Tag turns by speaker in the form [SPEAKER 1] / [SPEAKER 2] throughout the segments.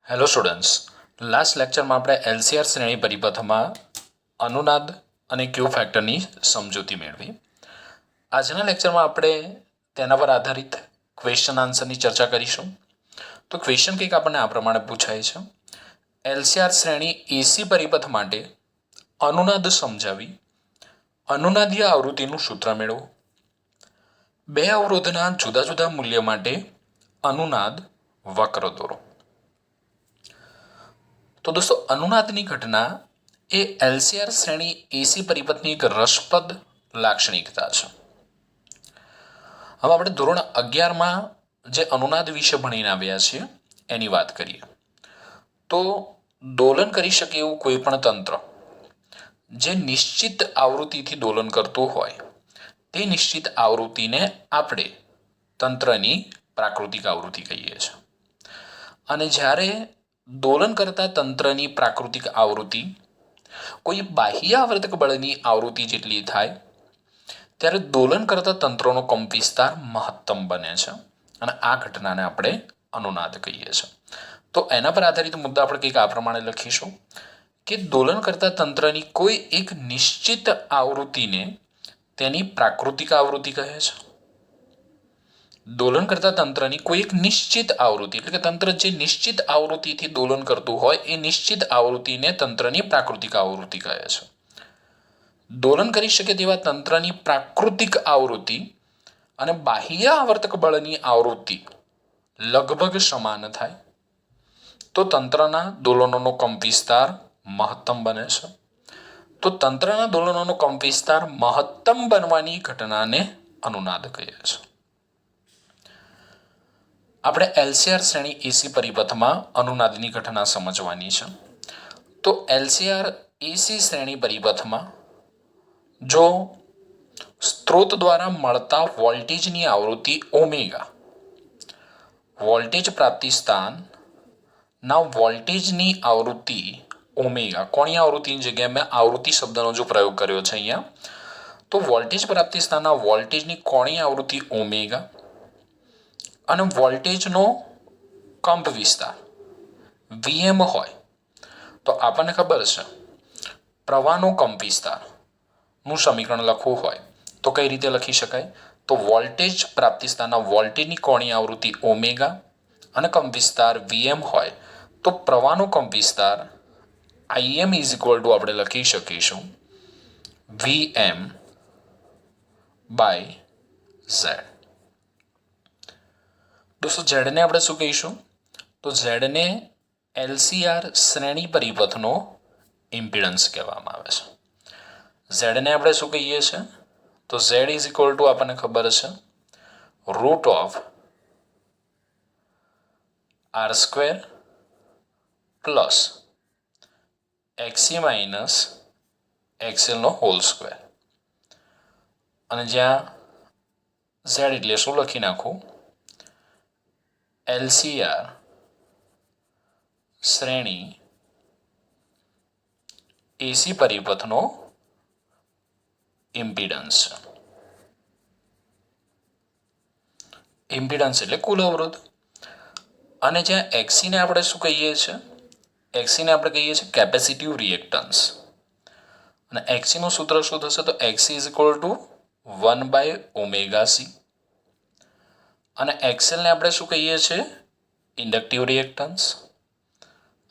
[SPEAKER 1] Hello students, last લેક્ચરમાં આપણે LCR શ્રેણી પરિપથમાં અનુનાદ અને ક્યુ ફેક્ટરની સમજૂતી મેળવી. આજના લેક્ચરમાં આપણે તેના પર આધારિત ક્વેશ્ચન આન્સરની ચર્ચા કરીશું. તો ક્વેશ્ચન કંઈક આપણને આ પ્રમાણે પૂછાય છે: એલસીઆર શ્રેણી એસી પરિપથ માટે અનુનાદ સમજાવી અનુનાદીય આવૃત્તિનું સૂત્ર મેળવો. બે અવરોધના જુદા જુદા મૂલ્ય માટે અનુનાદ વક્ર દોરો. તો દોસ્તો, અનુનાદની ઘટના એ એલસીઆર શ્રેણી એસી પરિપથની એક રસપ્રદ લાક્ષણિકતા છે. હવે આપણે ધોરણ 11માં જે અનુનાદ વિશે ભણીને આવ્યા છીએ એની વાત કરીએ. તો દોલન કરી શકે એવું કોઈ પણ તંત્ર જે નિશ્ચિત આવૃત્તિથી દોલન કરતું હોય તે નિશ્ચિત આવૃત્તિને આપણે તંત્રની પ્રાકૃતિક આવૃત્તિ કહીએ છીએ. અને જ્યારે દોલન કરતા તંત્રની પ્રાકૃતિક આવૃત્તિ કોઈ બાહ્ય આવર્તક બળની આવૃત્તિ જેટલી થાય ત્યારે દોલન કરતા તંત્રોનો કંપવિસ્તાર મહત્તમ બને છે અને આ ઘટનાને આપણે અનુનાદ કહીએ છીએ. તો એના પર આધારિત મુદ્દા આપણે કંઈક આ પ્રમાણે લખીશું કે દોલન કરતા તંત્રની કોઈ એક નિશ્ચિત આવૃત્તિને તેની પ્રાકૃતિક આવૃત્તિ કહે છે. દોલન કરતા તંત્રની કોઈ એક નિશ્ચિત આવૃત્તિ, એટલે કે તંત્ર જે નિશ્ચિત આવૃત્તિથી દોલન કરતું હોય એ નિશ્ચિત આવૃત્તિને તંત્રની પ્રાકૃતિક આવૃત્તિ કહે છે. દોલન કરી શકે તેવા તંત્રની પ્રાકૃતિક આવૃત્તિ અને બાહ્ય આવર્તક બળની આવૃત્તિ લગભગ સમાન થાય તો તંત્રના દોલનોનો કંપવિસ્તાર મહત્તમ બને છે. તો તંત્રના દોલનોનો કંપવિસ્તાર મહત્તમ બનવાની ઘટનાને અનુનાદ કહીએ છીએ. આપણે એલસીઆર શ્રેણી એસી પરિપથમાં અનુનાદની ઘટના સમજવાની છે. તો એલસીઆર એસી શ્રેણી પરિપથમાં જો સ્ત્રોત દ્વારા મળતા વોલ્ટેજની આવૃત્તિ ઓમેગા, વોલ્ટેજ પ્રાપ્તિ સ્થાનના વોલ્ટેજની આવૃત્તિ ઓમેગા, કોની આવૃત્તિની જગ્યાએ મેં આવૃત્તિ શબ્દનો જો પ્રયોગ કર્યો છે અહીંયા, તો વોલ્ટેજ પ્રાપ્તિ સ્થાનના વોલ્ટેજની કોણીય આવૃત્તિ ઓમેગા અને વોલ્ટેજનો કંપ વિસ્તાર વીએમ હોય તો આપણને ખબર છે પ્રવાહનો કંપ વિસ્તારનું સમીકરણ લખવું હોય તો કઈ રીતે લખી શકાય? તો વોલ્ટેજ પ્રાપ્તિ સ્થાનના વોલ્ટેજની કોણીય આવૃત્તિ ઓમેગા અને કંપ વિસ્તાર વીએમ હોય તો પ્રવાહનો કંપ વિસ્તાર આઈએમ ઇઝ ઇક્વલ ટુ આપણે લખી શકીશું વીએમ બાય ઝેડ. દોસ્તો, ઝેડને આપણે શું કહીશું? તો ઝેડને એલસીઆર શ્રેણી પરિપથનો ઇમ્પિડન્સ કહેવામાં આવે છે. ઝેડને આપણે શું કહીએ છીએ? તો ઝેડ ઇઝ ઇક્વલ ટુ આપણને ખબર છે root of R square plus XC minus એક્સએલનો હોલ સ્ક્વેર. અને જ્યાં ઝેડ એટલે શું લખી નાખું? એલસીઆર શ્રેણી એસી પરિપથનો ઇમ્પિડન્સ છે. ઇમ્પિડન્સ એટલે કુલ અવરોધ. અને જ્યાં એક્સીને આપણે શું કહીએ છીએ? એક્સીને આપણે કહીએ છીએ કેપેસિટિવ રિએક્ટન્સ. અને એક્સીનું સૂત્ર શું થશે? તો એક્સી ઇઝ ઇક્વલ ટુ 1/ωc. અને એક્સએલને આપણે શું કહીએ છીએ? Inductive reactance.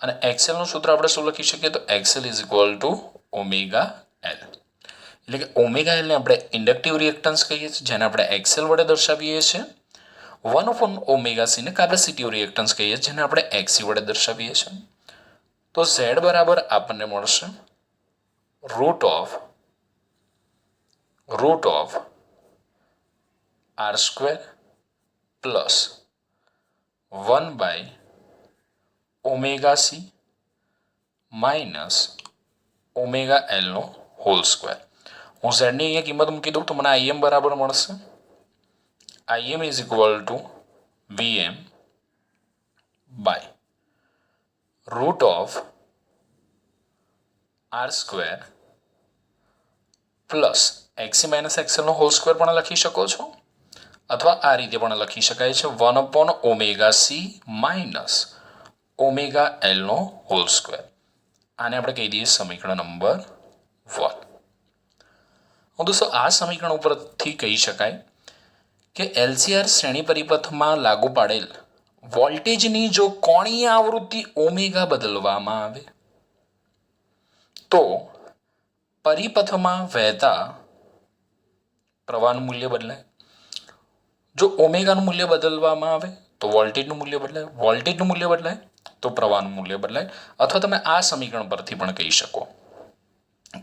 [SPEAKER 1] અને એક્સએલનું સૂત્ર આપણે શું લખી શકીએ? તો XL is equal two omega L. એટલે કે ઓમેગા એલને આપણે ઇન્ડક્ટિવ રિએક્ટન્સ કહીએ છીએ જેને આપણે એક્સએલ વડે દર્શાવીએ છીએ. 1/ωc ને કેપેસિટિવ રિએક્ટન્સ કહીએ જેને આપણે એક્સી વડે દર્શાવીએ છીએ. તો ઝેડ બરાબર આપણને મળશે root of R square plus 1/ωc minus omega એલનો હોલ સ્ક્વેર. હું ઝેડની અહીંયા કિંમત મૂકી દઉં તો મને આઈએમ બરાબર મળશે IM is equal to VM by root of R square plus XC minus એક્સએલનો હોલ સ્ક્વેર પણ લખી શકો છો અથવા આ રીતે પણ લખી શકાય છે 1/ωc માઇનસ ઓમેગા એલનો હોલ સ્ક્વેર. આને આપણે કહી દઈએ સમીકરણ નંબર 1. દોસ્તો આ સમીકરણ ઉપરથી કહી શકાય કે એલસીઆર શ્રેણી પરિપથમાં લાગુ પાડેલ વોલ્ટેજની જો કોણીય આવૃત્તિ ઓમેગા બદલવામાં આવે તો પરિપથમાં વહેતા પ્રવાહનું મૂલ્ય બદલાય. જો ઓમેગાનું મૂલ્ય બદલવામાં આવે તો વોલ્ટેજનું મૂલ્ય બદલાય, વોલ્ટેજનું મૂલ્ય બદલાય તો પ્રવાહનું મૂલ્ય બદલાય. અથવા તમે આ સમીકરણ પરથી પણ કહી શકો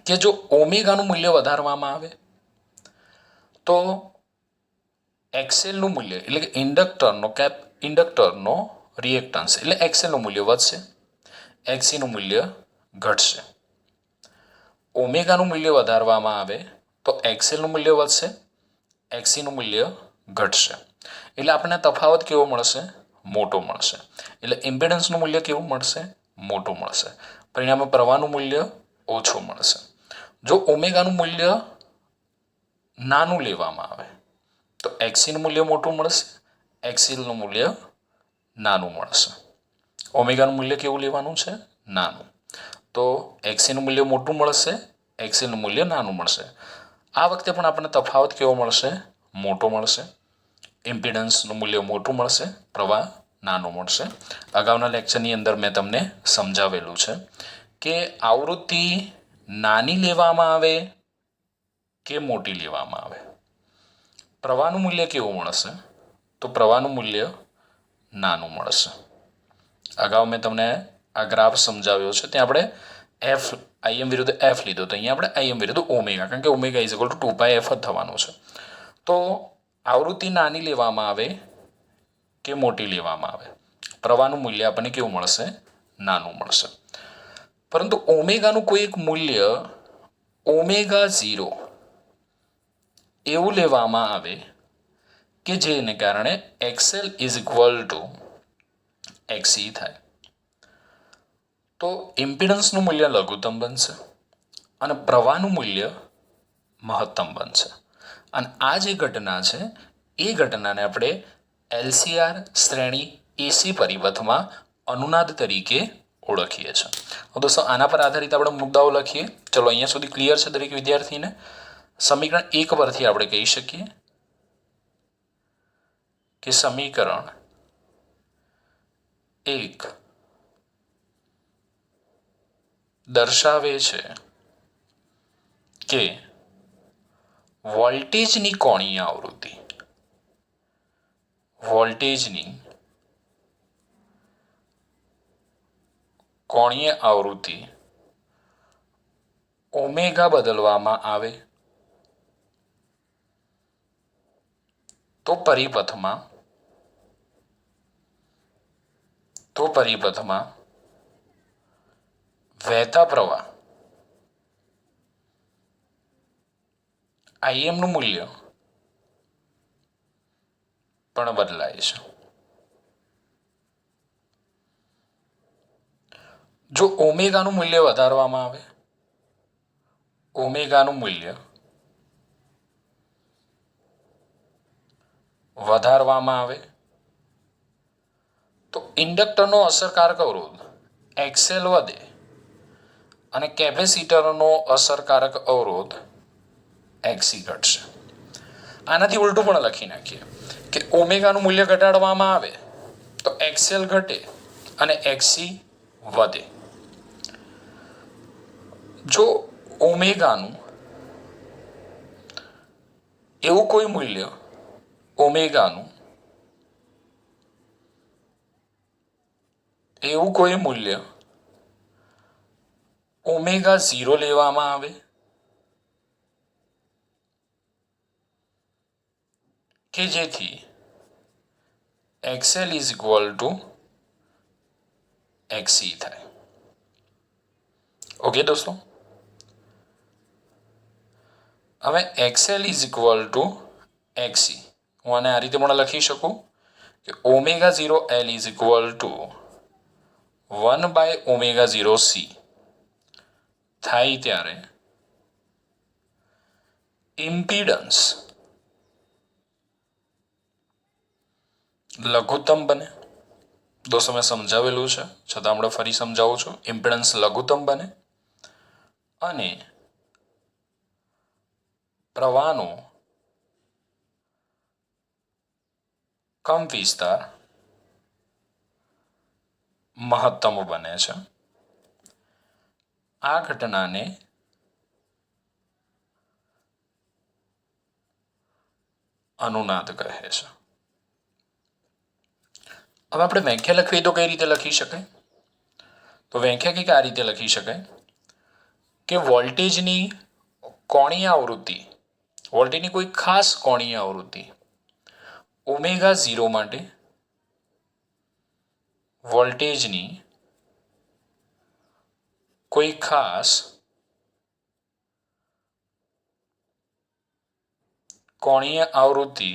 [SPEAKER 1] કે જો ઓમેગાનું મૂલ્ય વધારવામાં આવે તો એક્સેલનું મૂલ્ય એટલે કે ઇન્ડક્ટરનો રિએક્ટન્સ એટલે એક્સેલનું મૂલ્ય વધશે, એક્સીનું મૂલ્ય ઘટશે. ઓમેગાનું મૂલ્ય વધારવામાં આવે તો એક્સેલનું મૂલ્ય વધશે, એક્સીનું મૂલ્ય ઘટશે. એટલે આપણને તફાવત કેવો મળશે? મોટો મળશે. એટલે ઇમ્પિડન્સનું મૂલ્ય કેવું મળશે? મોટું મળશે. પરિણામે પ્રવાહનું મૂલ્ય ઓછું મળશે. જો ઓમેગાનું મૂલ્ય નાનું લેવામાં આવે તો એક્સીનું મૂલ્ય મોટું મળશે, એક્સીલનું મૂલ્ય નાનું મળશે. ઓમેગાનું મૂલ્ય કેવું લેવાનું છે? નાનું. તો એક્સીનું મૂલ્ય મોટું મળશે, એક્સીલનું મૂલ્ય નાનું મળશે. આ વખતે પણ આપણને તફાવત કેવો મળશે? મોટો મળશે. ઇમ્પિડન્સનું મૂલ્ય મોટું મળશે, પ્રવાહ નાનો મળશે. અગાઉના લેક્ચરની અંદર મેં તમને સમજાવેલું છે કે આવૃત્તિ નાની લેવામાં આવે કે મોટી લેવામાં આવે, પ્રવાહનું મૂલ્ય કેવું મળશે? તો પ્રવાહનું મૂલ્ય નાનું મળશે. અગાઉ મેં તમને આ ગ્રાફ સમજાવ્યો છે ત્યાં આપણે એફ આઈએમ વિરુદ્ધ એફ લીધો તો અહીંયા આપણે આઈએમ વિરુદ્ધ ઓમેગા, કારણ કે omega is equal two 2πf જ થવાનું છે. તો આવૃત્તિ નાની લેવામાં આવે કે મોટી લેવામાં આવે, પ્રવાહનું મૂલ્ય આપણને કેવું મળશે? નાનું મળશે. પરંતુ ઓમેગાનું કોઈ એક મૂલ્ય ઓમેગા 0 એવું લેવામાં આવે કે જેને કારણે XL is equal to XC થાય તો ઇમ્પિડન્સનું મૂલ્ય લઘુત્તમ બનશે અને પ્રવાહનું મૂલ્ય મહત્તમ બનશે. અને આ જે ઘટના છે એ ઘટનાને આપણે એલસીઆર શ્રેણી એસી પરિપથમાં અનુનાદ તરીકે ઓળખીએ છીએ. દોસ્તો આના પર આધારિત આપણે મુદ્દાઓ લખીએ. ચલો અહીંયા સુધી ક્લિયર છે દરેક વિદ્યાર્થીને? સમીકરણ 1 પરથી આપણે કહી શકીએ કે સમીકરણ 1 દર્શાવે છે કે વોલ્ટેજની કોણીય આવૃત્તિ ઓમેગા બદલવામાં આવે તો પરિપથમાં વહેતા પ્રવાહ આઈએમનું મૂલ્ય પણ બદલાય છે. જો ઓમેગાનું મૂલ્ય વધારવામાં આવે, તો ઇન્ડક્ટરનો અસરકારક અવરોધ એક્સએલ વધે અને કેપેસિટરનો અસરકારક અવરોધ એક્સી ઘટશે. આનાથી ઉલટું પણ લખી નાખીએ કે ઓમેગાનું મૂલ્ય ઘટાડવામાં આવે તો એક્સએલ ઘટે અને એક્સી વધે. જો ઓમેગાનું એવું કોઈ મૂલ્ય ઓમેગા 0 લેવામાં આવે કે જેથી XL is equal to XC થાય. ઓકે દોસ્તો, હવે XL is equal to XC હું આને આ રીતે પણ લખી શકું કે omega 0 L is equal to 1/ઓમેગા 0 સી થાય ત્યારે ઇમ્પિડન્સ લઘુત્તમ બને દોસ્તો મેં સમજાવેલું છે, છતાં આપણે ફરી સમજાવું છું. ઇમ્પિડન્સ લઘુત્તમ બને અને પ્રવાહનો કંપ વિસ્તાર મહત્તમ બને છે. આ ઘટનાને અનુનાદ કહે છે. હવે આપણે વ્યાખ્યા લખવી તો કઈ રીતે લખી શકાય? તો વ્યાખ્યા કંઈક આ રીતે લખી શકાય કે વોલ્ટેજની કોણીય આવૃત્તિ, વોલ્ટેજની કોઈ ખાસ કોણીય આવૃત્તિ ઓમેગા 0 માટે વોલ્ટેજની કોઈ ખાસ કોણીય આવૃત્તિ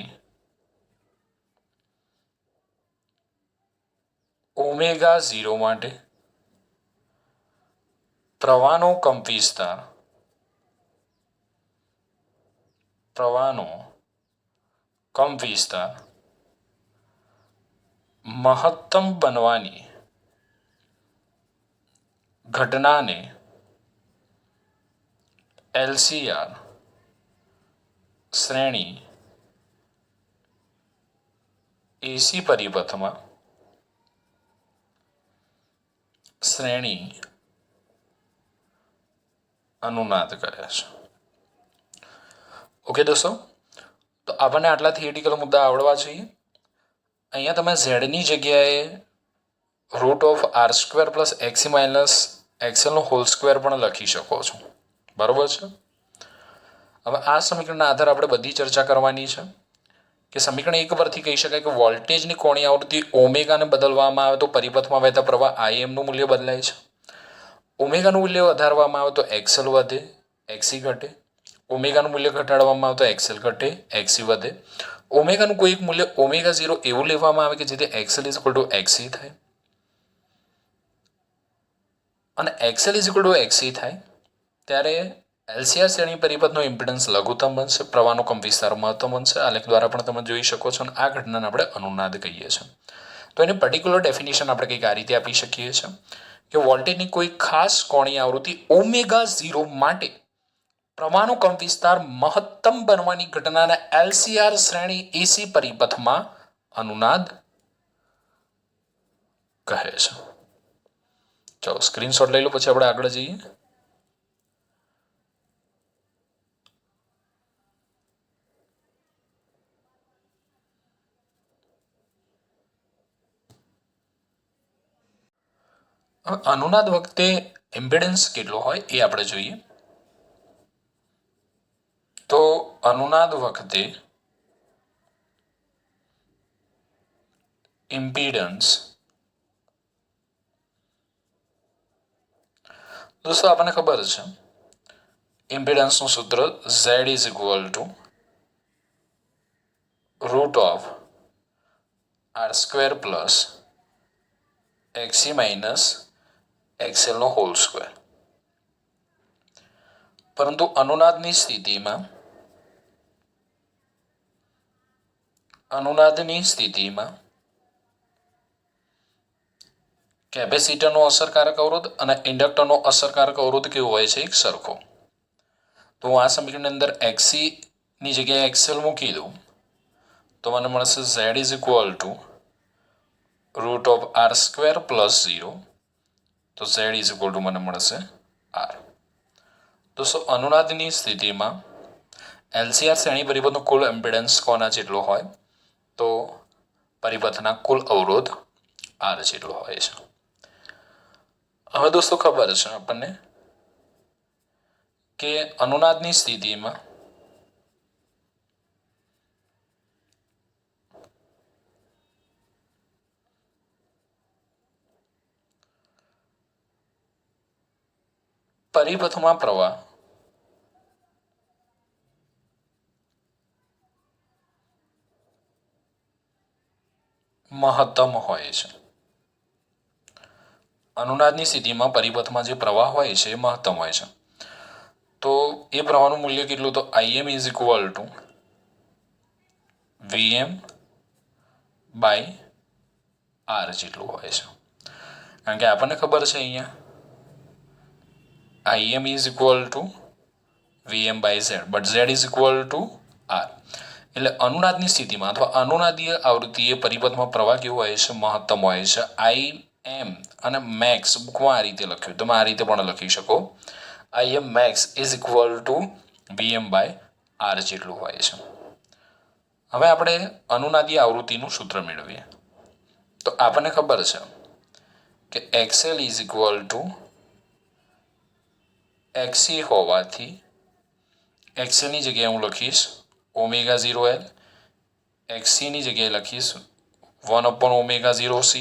[SPEAKER 1] ઓમેગા 0 માટે પ્રવાહનો કંપ વિસ્તાર મહત્તમ બનવાની ઘટનાને LCR શ્રેણી એસી પરિપથમાં શ્રેણી અનુનાદ કરે છે. ઓકે દોસ્તો, તો આપણને આટલા થિયરિટિકલ મુદ્દા આવડવા જોઈએ. અહીંયા તમે ઝેડની જગ્યાએ √r² પ્લસ એક્સી માઇનસ એક્સએલનો હોલ સ્ક્વેર પણ લખી શકો છો. બરાબર છે. હવે આ સમીકરણના આધારે આપણે બધી ચર્ચા કરવાની છે કે સમીકરણ 1 પરથી કહી શકાય કે વોલ્ટેજની કોણીય આવૃત્તિ ઓમેગાને બદલવામાં આવે તો પરિપથમાં વહેતા પ્રવાહ આઈએમનું મૂલ્ય બદલાય છે. ઓમેગાનું મૂલ્ય વધારવામાં આવે તો એક્સએલ વધે, એક્સી ઘટે. ઓમેગાનું મૂલ્ય ઘટાડવામાં આવે તો એક્સએલ ઘટે, એક્સી વધે. ઓમેગાનું કોઈ એક મૂલ્ય ઓમેગા 0 એવું લેવામાં આવે કે જેથી એક્સએલ એક્સી થાય અને એક્સએલ એક્સી થાય ત્યારે LCR શ્રેણી પરિપથનો ઇમ્પિડન્સ લઘુત્તમ બનશે, પ્રવાહનો કંપ વિસ્તાર મહત્તમ બનશે. આલેખ દ્વારા પણ તમે જોઈ શકો છો અને આ ઘટનાને આપણે અનુનાદ કહીએ છીએ. તો એની પર્ટિક્યુલર ડેફિનેશન આપણે કંઈક આ રીતે આપી શકીએ છીએ કે વોલ્ટેજની કોઈ ખાસ કોણીય આવૃત્તિ ઓમેગા 0 માટે પ્રવાહનો કંપ વિસ્તાર મહત્તમ બનવાની ઘટનાને LCR શ્રેણી એસી પરિપથમાં અનુનાદ કહે છે. ચાલો સ્ક્રીનશોટ લઈ લો, પછી આપણે આગળ જઈએ. અનુનાદ વખતે ઇમ્પિડન્સ કેટલો હોય એ આપણે જોઈએ. તો અનુનાદ વખતે ઇમ્પિડન્સ દોસ્તો આપણને ખબર છે ઇમ્પિડન્સનું સૂત્ર Z = √r² plus XC minus એક્સએલનો હોલ સ્ક્વેર. પરંતુ અનુનાદની સ્થિતિમાં કેપેસિટરનો અસરકારક અવરોધ અને ઇન્ડક્ટરનો અસરકારક અવરોધ કેવો હોય છે? એક સરખો. તો હું આ સમીકરણની અંદર એક્સી ની જગ્યાએ એક્સએલ મૂકી દઉં તો મને મળશે Z = √r² પ્લસ 0. તો Z = મને મળશે R. દોસ્તો અનુનાદની સ્થિતિમાં LCR શ્રેણી પરિપથનો કુલ ઇમ્પિડન્સ કોના જેટલો હોય? તો પરિપથના કુલ અવરોધ R જેટલો હોય છે. હવે દોસ્તો ખબર છે આપણને કે અનુનાદની સ્થિતિમાં પરિપથમાં પ્રવાહ મહત્તમ હોય છે. અનુનાદની સ્થિતિમાં પરિપથમાં જે પ્રવાહ હોય છે એ મહત્તમ હોય છે. તો એ પ્રવાહનું મૂલ્ય કેટલું? તો IM = VM/2 આર જેટલું હોય છે. કારણ કે આપણને ખબર છે અહીંયા I M is equal to VM by Z, but Z is equal to R. એટલે અનુનાદની સ્થિતિમાં અથવા અનુનાદીય આવૃત્તિએ પરિપથમાં પ્રવાહ કેવો હોય છે? મહત્તમ હોય છે. આઈ એમ અને મેક્સ બુકમાં આ રીતે લખ્યું, તમે આ રીતે પણ લખી શકો. I M max is equal to VM by R જેટલું હોય છે. હવે આપણે અનુનાદીય આવૃત્તિનું સૂત્ર મેળવીએ. તો આપણને ખબર છે કે એક્સએલ ઇઝ ઇક્વલ ટુ એક્સી હોવાથી એક્સએલની જગ્યાએ હું લખીશ ઓમેગા 0L, એક્સીની જગ્યાએ લખીશ 1/ઓમેગા 0C.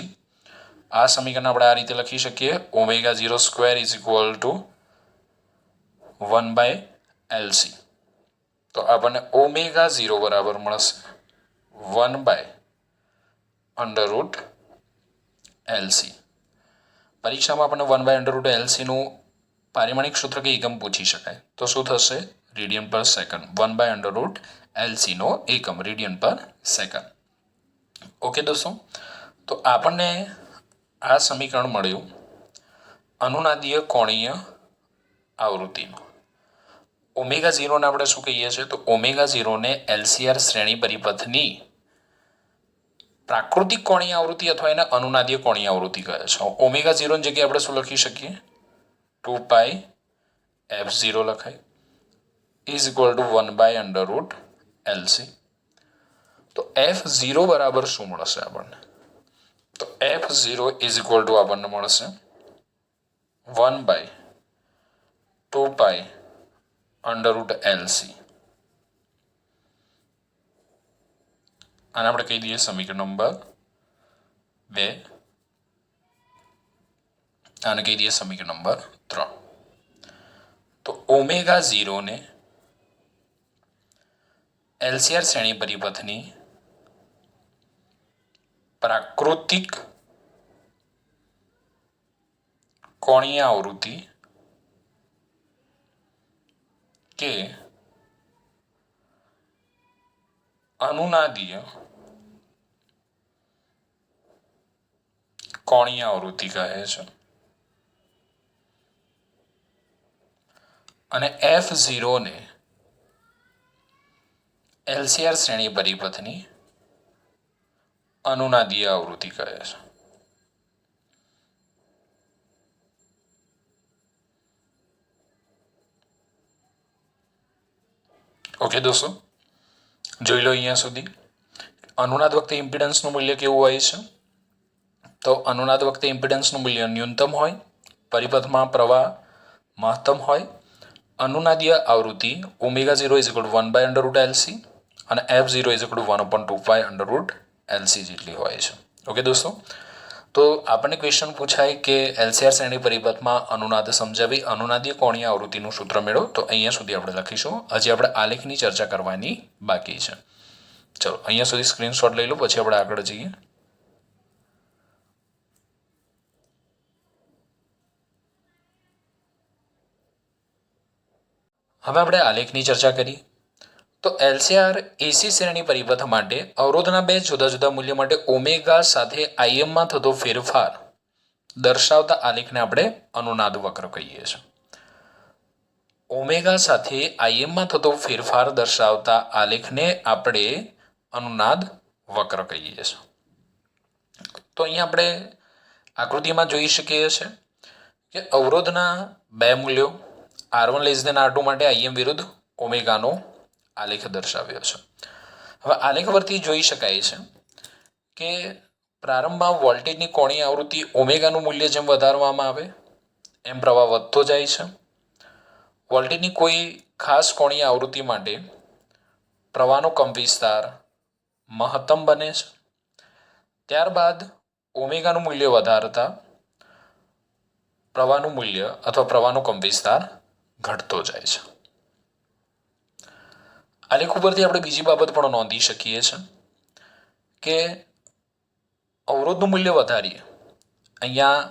[SPEAKER 1] આ સમીકરણ આપણે આ રીતે લખી શકીએ omega 0² is equal two 1/LC. તો આપણને ઓમેગા 0 બરાબર મળશે 1/√LC. પરીક્ષામાં આપણને 1/√LCનું પારિમાણિક સૂત્ર કે એકમ પૂછી શકાય. તો શું થશે? રેડિયન પર સેકન્ડ. 1/√LCનો એકમ રેડિયન પર સેકન્ડ. ઓકે દોસ્તો, તો આપણને આ સમીકરણ મળ્યું અનુનાદીય કોણીય આવૃત્તિનું. ઓમેગા 0ને આપણે શું કહીએ છીએ? તો ઓમેગા 0ને એલસીઆર શ્રેણી પરિપથની પ્રાકૃતિક કોણીય આવૃત્તિ અથવા એને અનુનાદીય કોણીય આવૃત્તિ કહે છે. ઓમેગા 0ની જગ્યાએ આપણે શું લખી શકીએ? 2πf0 લખાય ઇઝ ઇક્વલ ટુ 1/√LC. તો f0 બરાબર શું મળશે આપણને? તો f0 ઇઝ ઇક્વલ ટુ આપણને મળશે 1/2π√LC. આને આપણે કહી દઈએ સમીકરણ નંબર 2. આને કહી દઈએ સમીકરણ નંબર 3. તો ઓમેગા 0ને એલસીઆર શ્રેણી પરિપથની પ્રાકૃતિક કોણીય આવૃત્તિ કે અનુનાદીય કોણીય આવૃત્તિ કહે છે. અને f0 ને એલસીઆર શ્રેણી પરિપથની અનુનાદીય આવૃત્તિ કહે છે. ઓકે દોસ્તો, જોઈ લો અહીંયા સુધી. અનુનાદ વખતે ઇમ્પિડન્સનું મૂલ્ય કેવું હોય છે? તો અનુનાદ વખતે ઇમ્પિડન્સનું મૂલ્ય ન્યૂનતમ હોય, પરિપથમાં પ્રવાહ મહત્તમ હોય. અનુનાદીય આવૃત્તિ omega 0 is equal two 1/√LC અને f0 is equal two 1/2π√LC જેટલી હોય છે. ઓકે દોસ્તો, તો આપણને ક્વેશ્ચન પૂછાય કે એલસીઆર શ્રેણી પરિપથમાં અનુનાદ સમજાવી અનુનાદીય કોણીય આવૃત્તિનું સૂત્ર મેળવો. તો અહીંયા સુધી આપણે લખીશું. હજી આપણે આલેખની ચર્ચા કરવાની બાકી છે. ચલો અહીંયા સુધી સ્ક્રીનશોટ લઈ લો, પછી આપણે આગળ જઈએ. હવે આપણે આલેખની ચર્ચા કરી. તો એલસીઆર એસી શ્રેણી પરિપથ માટે અવરોધના બે જુદા જુદા મૂલ્ય માટે ઓમેગા સાથે આઈએમમાં થતો ફેરફાર દર્શાવતા આલેખને આપણે અનુનાદ વક્ર કહીએ છીએ. ઓમેગા સાથે આઈએમમાં થતો ફેરફાર દર્શાવતા આલેખને આપણે અનુનાદ વક્ર કહીએ છીએ. તો અહીંયા આપણે આકૃતિમાં જોઈ શકીએ છીએ કે અવરોધના બે મૂલ્યો R1 R2 માટે આઈએમ વિરુદ્ધ ઓમેગાનો આલેખ દર્શાવ્યો છે. હવે આલેખ પરથી જોઈ શકાય છે કે પ્રારંભમાં વોલ્ટેજની કોણીય આવૃત્તિ ઓમેગાનું મૂલ્ય જેમ વધારવામાં આવે એમ પ્રવાહ વધતો જાય છે. વોલ્ટેજની કોઈ ખાસ કોણીય આવૃત્તિ માટે પ્રવાહનો કંપવિસ્તાર મહત્તમ બને છે. ત્યારબાદ ઓમેગાનું મૂલ્ય વધારતા પ્રવાહનું મૂલ્ય અથવા પ્રવાહનો કંપવિસ્તાર ઘટતો જાય છે. આલેખ ઉપરથી આપણે બીજી બાબત પણ નોંધી શકીએ છીએ કે અવરોધનું મૂલ્ય વધારીએ. અહીંયા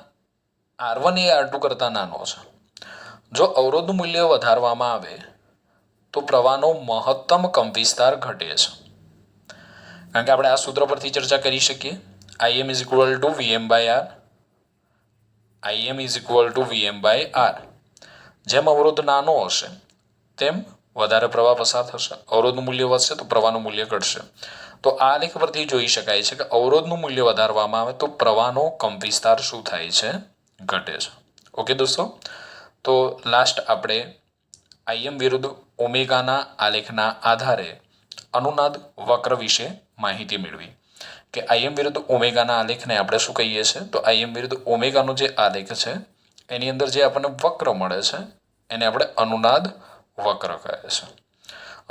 [SPEAKER 1] R1 એ R2 કરતાં નાનો છે. જો અવરોધનું મૂલ્ય વધારવામાં આવે તો પ્રવાહનો મહત્તમ કંપવિસ્તાર ઘટે છે. કારણ કે આપણે આ સૂત્ર પરથી ચર્ચા કરી શકીએ. IM is equal two VM/R. IM is equal two VM/R. જેમ અવરોધ નાનો હશે તેમ વધારે પ્રવાહ પસાર થશે, અવરોધનું મૂલ્ય વધશે તો પ્રવાહનું મૂલ્ય ઘટશે. તો આ આલેખ પરથી જોઈ શકાય છે કે અવરોધનું મૂલ્ય વધારવામાં આવે તો પ્રવાહનો કંપવિસ્તાર શું થાય છે? ઘટે છે. ઓકે દોસ્તો, તો લાસ્ટ આપણે IM વિરુદ્ધ ઓમેગાના આલેખના આધારે અનુનાદ વક્ર વિશે માહિતી મેળવી કે IM વિરુદ્ધ ઓમેગાના આલેખને આપણે શું કહીએ છીએ? તો IM વિરુદ્ધ ઓમેગાનો જે આલેખ છે એની અંદર જે આપણને વક્ર મળે છે એને આપણે અનુનાદ વક્ર કહે છે.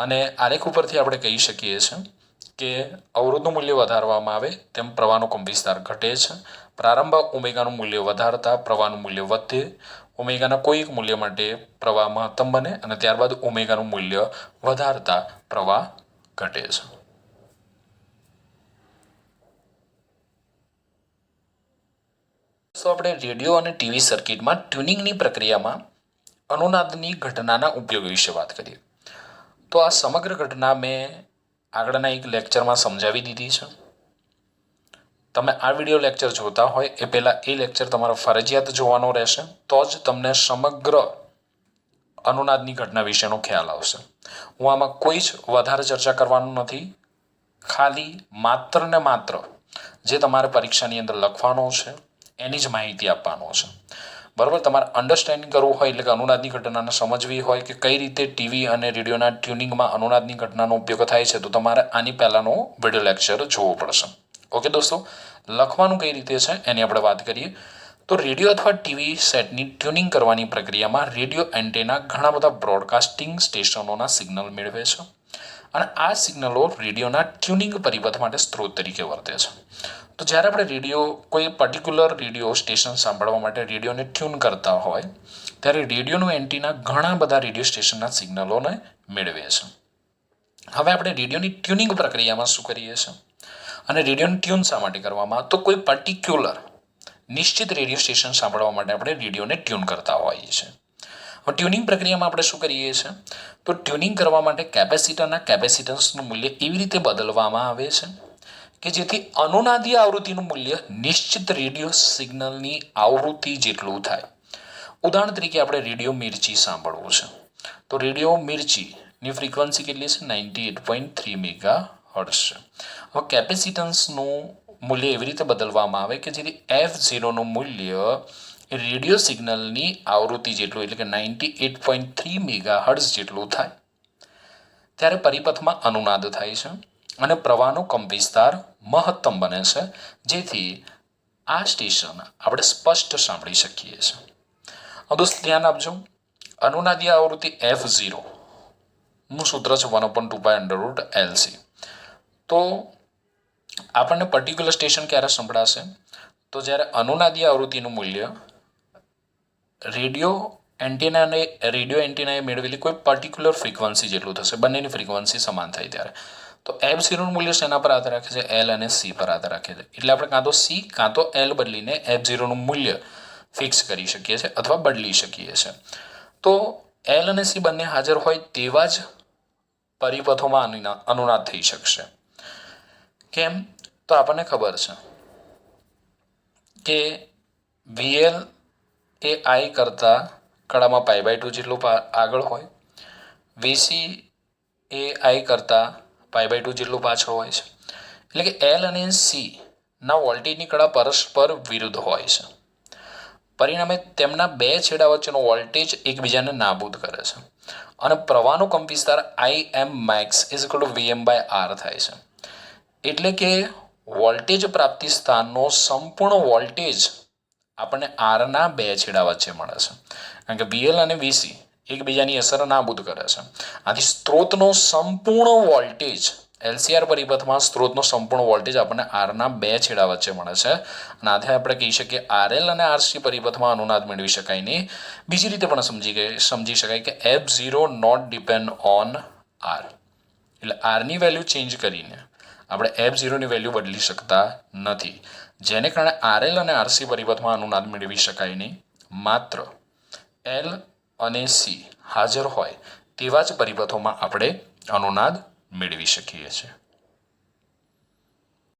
[SPEAKER 1] અને આલેખ ઉપરથી આપણે કહી શકીએ છીએ કે અવરોધનું મૂલ્ય વધારવામાં આવે તેમ પ્રવાહનો કંપવિસ્તાર ઘટે છે. પ્રારંભ ઓમેગાનું મૂલ્ય વધારતા પ્રવાહનું મૂલ્ય વધે. ઓમેગાના કોઈ એક મૂલ્ય માટે પ્રવાહ મહત્તમ બને અને ત્યારબાદ ઓમેગાનું મૂલ્ય વધારતા પ્રવાહ ઘટે છે. તો આપણે રેડિયો અને ટીવી સર્કિટમાં ટ્યુનિંગની પ્રક્રિયામાં અનુનાદની ઘટનાના ઉપયોગ વિશે વાત કરીએ. તો આ સમગ્ર ઘટના મેં આગળના એક લેક્ચરમાં સમજાવી દીધી છે. તમે આ વિડીયો લેક્ચર જોતા હોય એ પહેલાં એ લેક્ચર તમારે ફરજિયાત જોવાનો રહેશે, તો જ તમને સમગ્ર અનુનાદની ઘટના વિશેનો ખ્યાલ આવશે. હું આમાં કોઈ જ વધારે ચર્ચા કરવાનું નથી, ખાલી માત્ર ને માત્ર જે તમારે પરીક્ષાની અંદર લખવાનો છે એની જ માહિતી આપવાનો છે. બરાબર, તમારે અન્ડરસ્ટેન્ડિંગ કરવું હોય એટલે કે અનુનાદની ઘટનાને સમજવી હોય કે કઈ રીતે ટીવી અને રેડિયોના ટ્યુનિંગમાં અનુનાદની ઘટનાનો ઉપયોગ થાય છે, તો તમારે આની પહેલાંનો વિડીયો લેક્ચર જોવો પડશે. ઓકે દોસ્તો, લખવાનું કઈ રીતે છે એની આપણે વાત કરીએ. તો રેડિયો અથવા ટીવી સેટની ટ્યુનિંગ કરવાની પ્રક્રિયામાં રેડિયો એન્ટેના ઘણા બધા બ્રોડકાસ્ટિંગ સ્ટેશનોના સિગ્નલ મેળવે છે અને આ સિગ્નલો રેડિયોના ટ્યુનિંગ પરિપથ માટે સ્ત્રોત તરીકે વર્તે છે. તો જ્યારે આપણે કોઈ પર્ટિક્યુલર રેડિયો સ્ટેશન સાંભળવા માટે રેડિયોને ટ્યુન કરતા હોય ત્યારે રેડિયોનું એન્ટીના ઘણા બધા રેડિયો સ્ટેશનના સિગ્નલોને મેળવે છે. હવે આપણે રેડિયોની ટ્યુનિંગ પ્રક્રિયામાં શું કરીએ છીએ અને રેડિયોને ટ્યુન શા માટે કરવામાં? તો કોઈ પર્ટિક્યુલર નિશ્ચિત રેડિયો સ્ટેશન સાંભળવા માટે આપણે રેડિયોને ટ્યુન કરતા હોઈએ છીએ. હવે ટ્યુનિંગ પ્રક્રિયામાં આપણે શું કરીએ છીએ? તો ટ્યુનિંગ કરવા માટે કેપેસિટરના કેપેસિટન્સનું મૂલ્ય એવી રીતે બદલવામાં આવે છે કે જેથી અનુનાદીય આવૃત્તિનું મૂલ્ય નિશ્ચિત રેડિયો સિગ્નલની આવૃત્તિ જેટલું થાય. ઉદાહરણ તરીકે આપણે રેડિયો મિર્ચી સાંભળવું છે તો રેડિયો મિર્ચીની ફ્રીક્વન્સી કેટલી છે? 98.3 મેગા હર્ટ્ઝ છે. હવે કેપેસિટન્સનું મૂલ્ય એવી રીતે બદલવામાં આવે કે જેથી F0નું મૂલ્ય રેડિયો સિગ્નલની આવૃત્તિ જેટલું એટલે કે 98.3 મેગા હર્ટ્ઝ જેટલું થાય. ત્યારે પરિપથમાં અનુનાદ થાય છે અને પ્રવાહનો કંપવિસ્તાર મહત્તમ બને છે, જેથી આ સ્ટેશન આપણે સ્પષ્ટ સાંભળી શકીએ છીએ. દોસ્ત ધ્યાન આપજો, અનુનાદીય આવૃત્તિ F0 નું સૂત્ર છે 1/2π√LC. તો આપણને પર્ટિક્યુલર સ્ટેશન ક્યારે સંભળાશે? તો જ્યારે અનુનાદીય આવૃત્તિનું મૂલ્ય રેડિયો એન્ટેનાએ મેળવેલી કોઈ પર્ટિક્યુલર ફ્રીક્વન્સી જેટલું થશે, બંનેની ફ્રીક્વન્સી સમાન થાય ત્યારે. તો F0નું મૂલ્ય શેના પર આધાર રાખે છે? L અને C પર આધાર રાખે છે. એટલે આપણે કાં તો C કાં તો L બદલીને F0નું મૂલ્ય ફિક્સ કરી શકીએ છીએ અથવા બદલી શકીએ છીએ. તો L અને C બંને હાજર હોય તેવા જ પરિપથોમાં અનુનાદ થઈ શકશે. કેમ? તો આપણને ખબર છે કે VL એ I કરતાં કળામાં π/2 જેટલું આગળ હોય, VC એ I કરતાં π/2 જેટલું પાછળ હોય છે. એટલે કે L અને C ના વોલ્ટેજની કળા પરસ્પર વિરુદ્ધ હોય છે. પરિણામે તેમના બે છેડા વચ્ચેનો વોલ્ટેજ એકબીજાને નાબૂદ કરે છે અને પ્રવાહનો કંપવિસ્તાર Im max = Vm/R થાય છે. એટલે કે વોલ્ટેજ પ્રાપ્તિ સ્થાનનો સંપૂર્ણ વોલ્ટેજ આપણને આરના બે છેડા વચ્ચે મળે છે, કારણ કે VL અને VC એકબીજાની અસર નાબૂદ કરે છે. આથી સ્ત્રોતનો સંપૂર્ણ વોલ્ટેજ LCR પરિપથમાં સ્ત્રોતનો સંપૂર્ણ વોલ્ટેજ આપણને આરના બે છેડા વચ્ચે મળે છે અને આથી આપણે કહી શકીએ RL અને RC પરિપથમાં અનુનાદ મેળવી શકાય નહીં. બીજી રીતે પણ સમજી શકાય કે F0 not depend on R. એટલે આરની વેલ્યુ ચેન્જ કરીને આપણે F0ની વેલ્યુ બદલી શકતા નથી, જેને કારણે RL અને RC પરિપથમાં અનુનાદ મેળવી શકાય નહીં. માત્ર L અને C હાજર હોય તેવા જ પરિપથોમાં આપણે અનુનાદ મેળવી શકીએ છીએ.